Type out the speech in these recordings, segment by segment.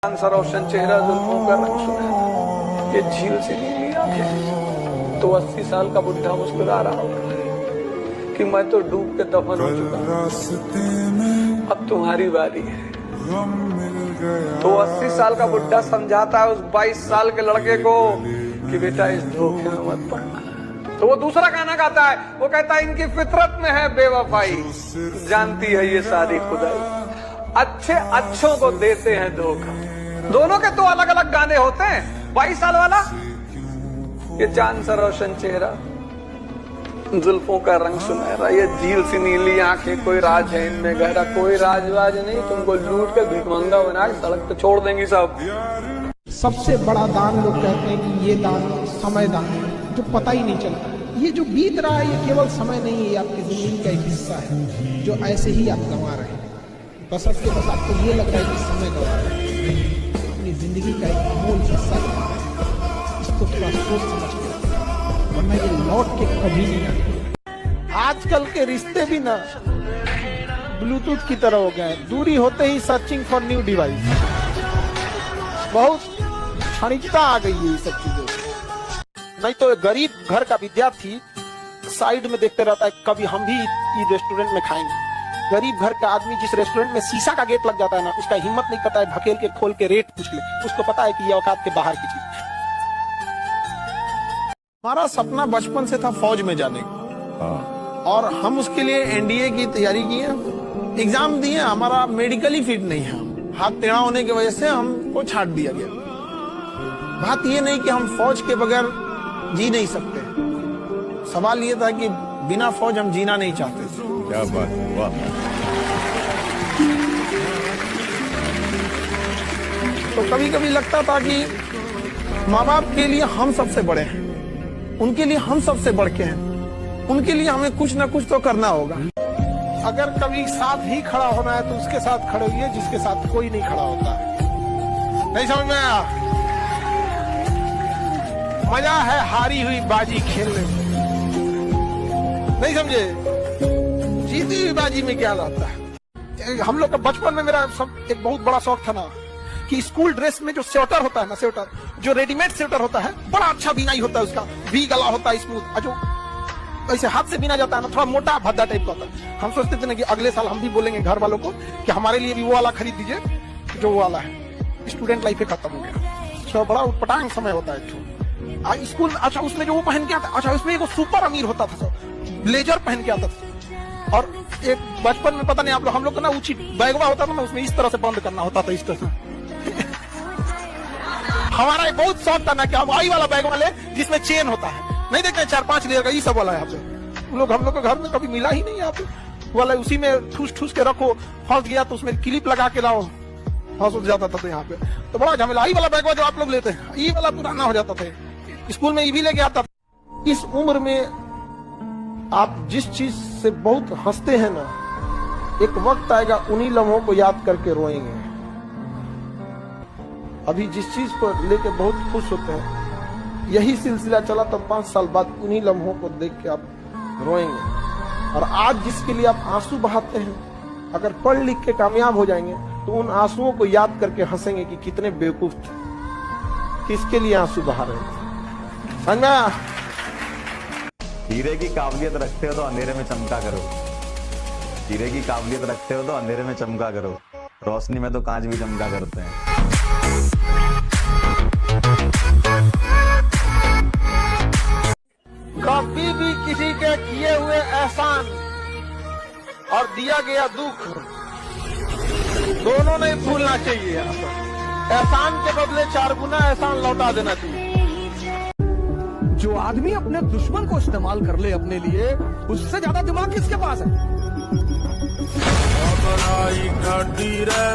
रोशन चेहरा, जुल्फों का रंग सुनहरा, ये झील सी नीली आंखें। तो 80 साल का बुढ़ा मुस्कुरा रहा होगा कि मैं तो डूब के दफन हो चुका, अब तुम्हारी बारी है। तो 80 साल का बुढ़ा समझाता है उस 22 साल के लड़के को कि बेटा इस धोखे में मत पड़ना। तो वो दूसरा गाना गाता है, वो कहता है इनकी फितरत में है बेवफाई, जानती है ये सारी खुदाई, अच्छे अच्छों को देते हैं धोखा। दोनों के दो अलग अलग गाने होते हैं। 22 साल वाला ये चांद सा रोशन चेहरा, जुल्फों का रंग सुनहरा, ये झील सी नीली आंखें, कोई राज है इनमें गहरा, कोई राजवाज नहीं, तुमको लूट के भिखमंगा बना के सड़क पे छोड़ देंगी सब। सबसे बड़ा दान लोग कहते हैं कि ये दान समय दान है, जो पता ही नहीं चलता। ये जो बीत रहा है ये केवल समय नहीं है, ये आपकी जिंदगी का एक हिस्सा है जो ऐसे ही आप गंवा रहे हैं। बस आपको ये लग रहा है कि समय गंवा रहे हैं, अपनी जिंदगी का एक अमूल हिस्सा गंवा रहे हैं। इसको थोड़ा सोच समझ के, वरना ये लौट के कभी नहीं आएगा। आजकल के रिश्ते भी ना ब्लूटूथ की तरह हो गए, दूरी होते ही सर्चिंग फॉर न्यू डिवाइस। बहुत क्षणिकता आ गई है ये सब चीजों। नहीं तो गरीब घर का विद्यार्थी साइड में देखते रहता है कभी हम भी रेस्टोरेंट में खाएंगे। गरीब घर का आदमी जिस रेस्टोरेंट में शीशा का गेट लग जाता है ना, उसका हिम्मत नहीं करता है ढकेल के खोल के रेट पूछ ले, उसको पता है कि ये औकात के बाहर की चीज। हमारा सपना बचपन से था फौज में जाने का, और हम उसके लिए एनडीए की तैयारी की है, एग्जाम दिए। हमारा मेडिकली फिट नहीं है, हाथ टेढ़ा होने की वजह से हमको छाट दिया गया। बात ये नहीं कि हम फौज के बगैर जी नहीं सकते, सवाल ये था कि बिना फौज हम जीना नहीं चाहते। क्या बात, वाह। तो कभी कभी लगता था कि माँ बाप के लिए हम सबसे बड़े हैं, उनके लिए हम सबसे बढ़ के हैं, उनके लिए हमें कुछ ना कुछ तो करना होगा। अगर कभी साथ ही खड़ा होना है तो उसके साथ खड़े हुए जिसके साथ कोई नहीं खड़ा होता है। नहीं समझ में आया? मजा है हारी हुई बाजी खेलने में, नहीं समझे? जीती हुई बाजी में क्या जाता है। हम लोग का बचपन में मेरा सब एक बहुत बड़ा शौक था ना कि स्कूल ड्रेस में जो स्वेटर होता है ना, स्वेटर जो रेडीमेड स्वेटर होता है, बड़ा अच्छा बिनाई होता है, उसका वी गला होता है स्मूथ, और जो ऐसे हाथ से बिना जाता है ना, थोड़ा मोटा भद्दा टाइप का होता है। हम सोचते थे ना कि अगले साल हम भी बोलेंगे घर वालों को कि हमारे लिए भी वो वाला खरीद दीजिए जो वो वाला है। स्टूडेंट लाइफ खत्म हो गया। तो बड़ा उटपटांग समय होता है स्कूल। अच्छा उसमें जो वो पहन के आता, अच्छा उसमें एक सुपर अमीर होता था, ब्लेजर पहन के आता था। और एक बचपन में पता नहीं आप लोग, हम लोग का ना ऊंची बैगवा होता था ना, उसमें इस तरह से बंद करना होता था, इस तरह से। हमारा एक बहुत शौक था ना कि हम आई वाला बैग वाले जिसमें चेन होता है, नहीं देखते 4-5 लेयर का, ये सब वाला यहाँ पे लोग, हम लोग के घर में कभी मिला ही नहीं यहाँ पे वाला। उसी में ठूस ठूस के रखो, फंस गया तो उसमें क्लिप लगा के लाओ, फंस उठ जाता था। तो यहाँ पे तो बड़ा झमेला। आई वाला बैग जो आप लोग लेते हैं, ये वाला पुराना हो जाता था। स्कूल में ये भी लेके आता था। इस उम्र में आप जिस चीज से बहुत हंसते हैं ना, एक वक्त आएगा उन्हीं लम्हों को याद करके रोएंगे। अभी जिस चीज को लेके बहुत खुश होते हैं, यही सिलसिला चला तो 5 साल बाद उन्हीं लम्हों को देख के आप रोएंगे। और आज जिसके लिए आप आंसू बहाते हैं, अगर पढ़ लिख के कामयाब हो जाएंगे तो उन आंसुओं को याद करके हंसेंगे कि कितने बेवकूफ थे, किसके लिए आंसू बहा रहे थे। समझना? हीरे की काबिलियत रखते हो तो अंधेरे में चमका करो, हीरे की काबिलियत रखते हो तो अंधेरे में चमका करो, रोशनी में तो कांच भी चमका करते हैं। कभी भी किसी के किए हुए एहसान और दिया गया दुख दोनों नहीं भूलना चाहिए। एहसान के बदले 4 गुना एहसान लौटा देना चाहिए। जो आदमी अपने दुश्मन को इस्तेमाल कर ले अपने लिए, उससे ज्यादा दिमाग किसके पास है?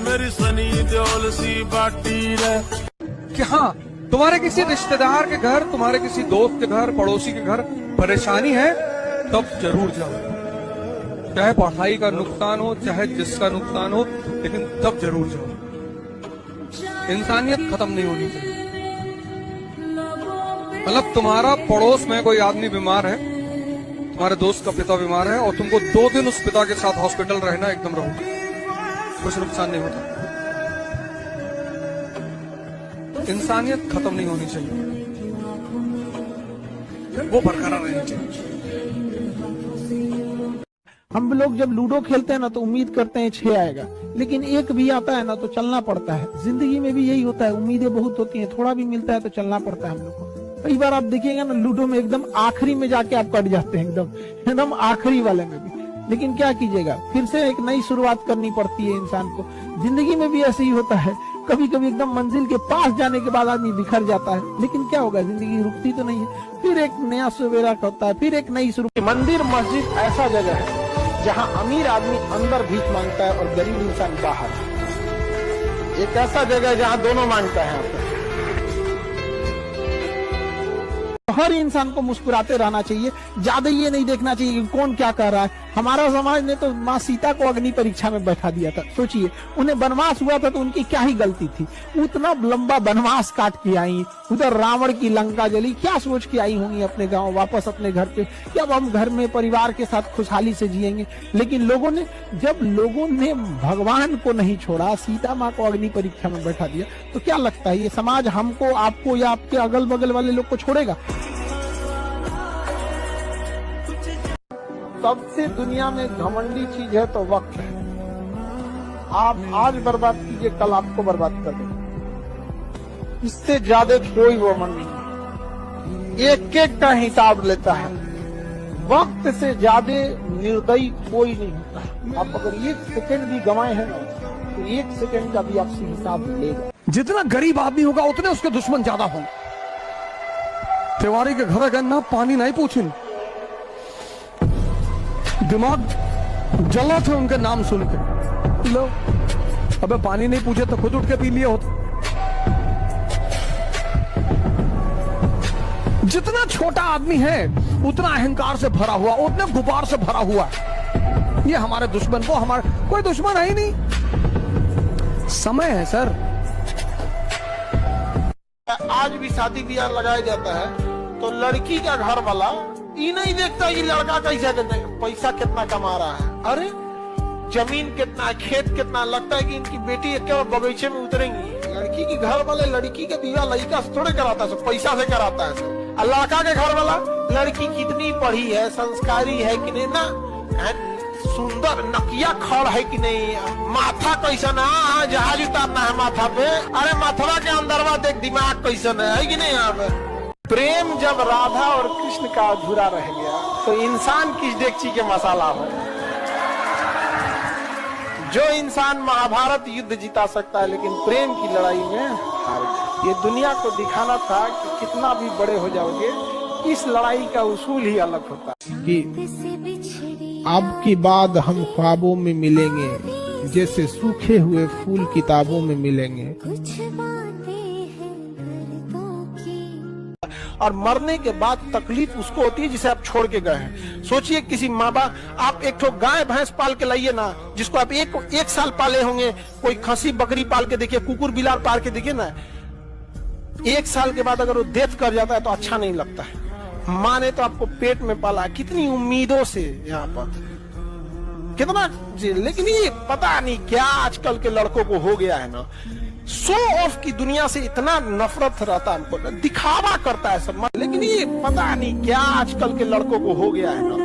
मेरी सनी देओल सी बाटी रे। क्या तुम्हारे किसी रिश्तेदार के घर, तुम्हारे किसी दोस्त के घर, पड़ोसी के घर परेशानी है, तब जरूर जाओ। चाहे पढ़ाई का नुकसान हो, चाहे जिसका नुकसान हो, लेकिन तब जरूर जाओ। इंसानियत खत्म नहीं होनी चाहिए। मतलब तुम्हारा पड़ोस में कोई आदमी बीमार है, तुम्हारे दोस्त का पिता बीमार है, और तुमको 2 दिन उस पिता के साथ हॉस्पिटल रहना, एकदम रहो, कुछ नुकसान नहीं होता। इंसानियत खत्म नहीं होनी चाहिए, वो बरकरार रहनी चाहिए। हम लोग जब लूडो खेलते हैं ना तो उम्मीद करते हैं 6 आएगा, लेकिन एक भी आता है ना तो चलना पड़ता है। जिंदगी में भी यही होता है, उम्मीदें बहुत होती हैं, थोड़ा भी मिलता है तो चलना पड़ता है हम लोग को। कई बार आप देखिएगा ना लूडो में एकदम आखिरी में जाके आप कट जाते हैं, एकदम आखिरी वाले में भी। लेकिन क्या कीजिएगा, फिर से एक नई शुरुआत करनी पड़ती है इंसान को। जिंदगी में भी ऐसे ही होता है, कभी कभी एकदम मंजिल के पास जाने के बाद आदमी बिखर जाता है, लेकिन क्या होगा, जिंदगी रुकती तो नहीं है। फिर एक नया सवेरा होता है, फिर एक नई शुरू। मंदिर मस्जिद ऐसा जगह है जहाँ अमीर आदमी अंदर भीख मांगता है और गरीब इंसान बाहर। एक ऐसा जगह है जहाँ दोनों मांगता है आपको। हर इंसान को मुस्कुराते रहना चाहिए, ज्यादा ये नहीं देखना चाहिए कि कौन क्या कर रहा है। हमारा समाज ने तो माँ सीता को अग्नि परीक्षा में बैठा दिया था। सोचिए, उन्हें वनवास हुआ था तो उनकी क्या ही गलती थी, उतना लंबा वनवास काट के आई, उधर रावण की लंका जली, क्या सोच के आई होंगी अपने गांव वापस अपने घर पे कि अब हम घर में परिवार के साथ खुशहाली से जिएंगे। लेकिन जब लोगों ने भगवान को नहीं छोड़ा, सीता माँ को अग्नि परीक्षा में बैठा दिया, तो क्या लगता है ये समाज हमको, आपको या आपके अगल बगल वाले लोग को छोड़ेगा? सबसे दुनिया में घमंडी चीज है तो वक्त है। आप आज बर्बाद कीजिए, कल आपको बर्बाद कर देंगे। इससे ज्यादा कोई घमंड नहीं, एक एक का हिसाब लेता है। वक्त से ज्यादा निर्दयी कोई नहीं होता है। आप अगर 1 सेकंड भी गंवाए हैं तो 1 सेकंड का भी आपसे हिसाब लेगा। जितना गरीब आदमी होगा उतने उसके दुश्मन ज्यादा होंगे। तिवारी के घर गए ना, पानी नहीं पूछे, दिमाग जला थे उनके नाम सुन के। लो, अबे पानी नहीं पूछे तो खुद उठ के पी लिए होते। जितना छोटा आदमी है उतना अहंकार से भरा हुआ, उतने गुबार से भरा हुआ है। ये हमारे दुश्मन को, हमारा कोई दुश्मन है ही नहीं, समय है सर। आज भी शादी ब्याह लगाया जाता है तो लड़की का घर वाला ये नहीं देखता ये लड़का कैसा पैसा कितना कमा रहा है, अरे जमीन कितना, खेत कितना। लगता है कि इनकी बेटी एक बगीचे में उतरेंगी। लड़की की घर वाले लड़की के विवाह लड़का से थोड़े कराता है, पैसा से कराता है। लड़का के घर वाला लड़की कितनी पढ़ी है, संस्कारी है कि नहीं ना, सुंदर नकिया खड़ है कि नहीं, माथा कैसन है, जहाज उतारना है माथा पे, अरे माथवा के अंदरवा देख दिमाग कैसन है कि नहीं। यहाँ पे प्रेम जब राधा और कृष्ण का अधूरा रह गया तो इंसान किस डेगची के मसाला हो। जो इंसान महाभारत युद्ध जीता सकता है लेकिन प्रेम की लड़ाई में हार गया। ये दुनिया को दिखाना था कि कितना भी बड़े हो जाओगे, इस लड़ाई का उसूल ही अलग होता है कि अब की बाद हम ख्वाबों में मिलेंगे, जैसे सूखे हुए फूल किताबों में मिलेंगे। और मरने के बाद तकलीफ उसको होती है जिसे आप छोड़ के गए हैं। सोचिए किसी माँ बाप, आप एक ठो गाय भैंस पाल के लाइए ना, जिसको आप एक साल पाले होंगे, कोई खसी बकरी पाल के देखिए, कुकुर बिलार पाल के देखिए ना, 1 साल के बाद अगर वो डेथ कर जाता है तो अच्छा नहीं लगता है। माँ ने तो आपको पेट में पाला, कितनी उम्मीदों से यहाँ पर कितना, लेकिन ये पता नहीं क्या आजकल के लड़कों को हो गया है ना, शो ऑफ की दुनिया से इतना नफरत रहता है हमको, दिखावा करता है सब। लेकिन ये पता नहीं क्या आजकल के लड़कों को हो गया है ना,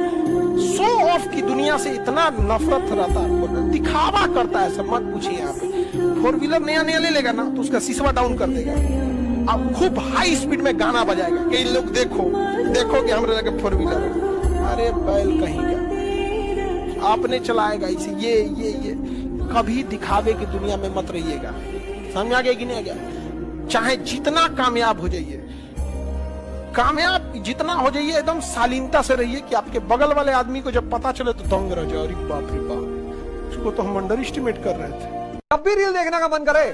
शो ऑफ की दुनिया से इतना नफरत रहता है हमको, दिखावा करता है सब। मत पूछिए, यहाँ पे 4 व्हीलर नया ले लेगा ना तो उसका शीशा डाउन कर देगा, अब खूब हाई स्पीड में गाना बजाएगा, कई लोग देखो कि हमरे लगे 4 व्हीलर। अरे बैल कहीं का, आपने चलाएगा इसे, ये कभी दिखावे की दुनिया में मत रहिएगा। समझ आ गया कि नहीं आ गया? चाहे जितना कामयाब हो जाइए, कामयाब जितना हो जाइए, एकदम शालीनता से रहिए कि आपके बगल वाले आदमी को जब पता चले तो दंग रह जाए, अरे बाप रे बाप, उसको तो हम अंडर एस्टिमेट कर रहे थे। जब भी रील देखने का मन करे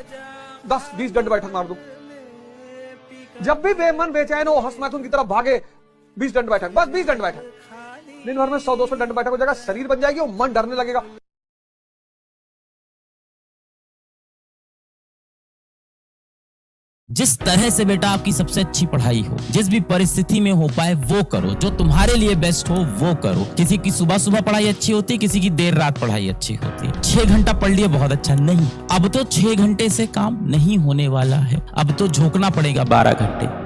10-20 दंड बैठक मार दो। जब भी बेमन बेचैन हो, हंस मैथुन की तरफ भागे, 20 दंड बैठक, बस 20 दंड बैठक। दिन भर में 100-200 दंड बैठक हो जाएगा, शरीर बन जाएगी और मन डरने लगेगा। जिस तरह से बेटा आपकी सबसे अच्छी पढ़ाई हो, जिस भी परिस्थिति में हो पाए वो करो, जो तुम्हारे लिए बेस्ट हो वो करो। किसी की सुबह सुबह पढ़ाई अच्छी होती, किसी की देर रात पढ़ाई अच्छी होती। 6 घंटा पढ़ लिया बहुत अच्छा, नहीं, अब तो 6 घंटे से काम नहीं होने वाला है, अब तो झोंकना पड़ेगा 12 घंटे।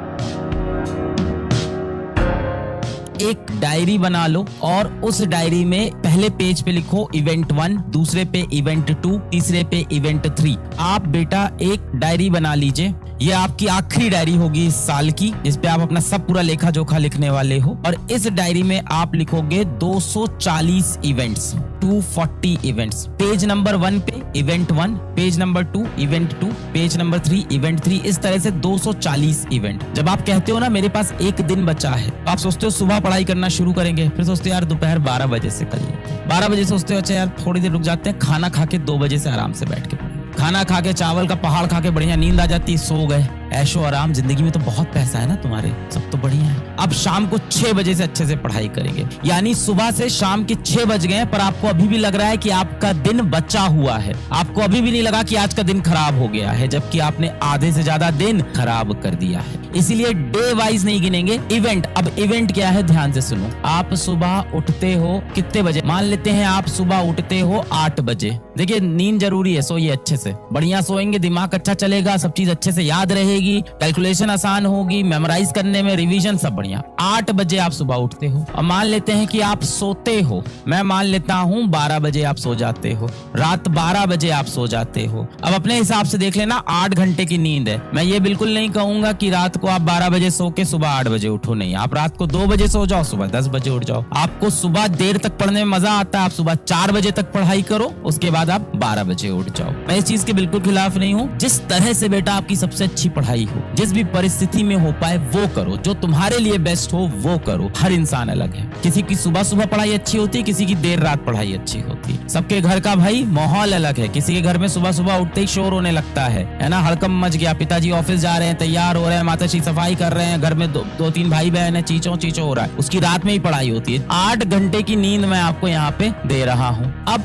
एक डायरी बना लो और उस डायरी में पहले पेज पे लिखो इवेंट 1, दूसरे पे इवेंट 2, तीसरे पे इवेंट 3। आप बेटा एक डायरी बना लीजिए, ये आपकी आखिरी डायरी होगी इस साल की, जिस पे आप अपना सब पूरा लेखा जोखा लिखने वाले हो। और इस डायरी में आप लिखोगे 240 इवेंट्स, 240 इवेंट्स। पेज नंबर 1 पे event 1, page number 2 event 2, page number 3 event 3, इस तरह से 240 इवेंट। जब आप कहते हो ना मेरे पास एक दिन बचा है, तो आप सोचते हो सुबह पढ़ाई करना शुरू करेंगे, फिर सोचते हो यार दोपहर 12 बजे से कर लेते हैं, 12 बजे सोचते हो अच्छा यार थोड़ी देर रुक जाते हैं, खाना खा के 2 बजे से आराम से बैठ के पढ़ेंगे। खाना खा के चावल का पहाड़ खा के बढ़िया नींद आ जाती, सो गए, ऐशो आराम। जिंदगी में तो बहुत पैसा है ना तुम्हारे, सब तो बढ़िया है। अब शाम को 6 बजे से अच्छे से पढ़ाई करेंगे, यानी सुबह से शाम के 6 बज गए, पर आपको अभी भी लग रहा है कि आपका दिन बचा हुआ है, आपको अभी भी नहीं लगा कि आज का दिन खराब हो गया है, जबकि आपने आधे से ज्यादा दिन खराब कर दिया है। इसीलिए डे वाइज नहीं गिनेंगे, इवेंट। अब इवेंट क्या है ध्यान से सुनो। आप सुबह उठते हो कितने बजे? मान लेते हैं आप सुबह उठते हो 8 बजे। देखिए नींद जरूरी है, सोइए अच्छे से, बढ़िया सोएंगे, दिमाग अच्छा चलेगा, सब चीज अच्छे से याद रहेगी, कैलकुलेशन आसान होगी, मेमोराइज करने में रिवीजन सब बढ़िया। 8 बजे आप सुबह उठते हो। अब मान लेते हैं कि आप सोते हो, मैं मान लेता हूँ 12 बजे आप सो जाते हो, रात 12 बजे आप सो जाते हो। अब अपने हिसाब से देख लेना, 8 घंटे की नींद है। मैं ये बिल्कुल नहीं कहूंगा कि रात को आप 12 बजे सो के सुबह 8 बजे उठो, नहीं, आप रात को 2 बजे सो जाओ, सुबह 10 बजे उठ जाओ। आपको सुबह देर तक पढ़ने में मजा आता है, आप सुबह 4 बजे तक पढ़ाई करो, उसके बाद आप 12 बजे उठ जाओ। मैं इस चीज के बिल्कुल खिलाफ नहीं हूँ। जिस तरह से बेटा आपकी सबसे अच्छी पढ़ाई हो, जिस भी परिस्थिति में हो पाए वो करो, जो तुम्हारे लिए बेस्ट हो वो करो। हर इंसान अलग है, किसी की सुबह सुबह पढ़ाई अच्छी होती है, किसी की देर रात पढ़ाई अच्छी होती है। सबके घर का भाई माहौल अलग है, किसी के घर में सुबह सुबह उठते ही शोर होने लगता है ना, हड़कंप मच गया, पिताजी ऑफिस जा रहे हैं, तैयार हो रहे हैं, माताश्री सफाई कर रहे हैं, घर में 2-3 भाई बहन है, चीचो चीचो हो रहा है, उसकी रात में ही पढ़ाई होती है। 8 घंटे की नींद मैं आपको यहाँ पे दे रहा हूँ। अब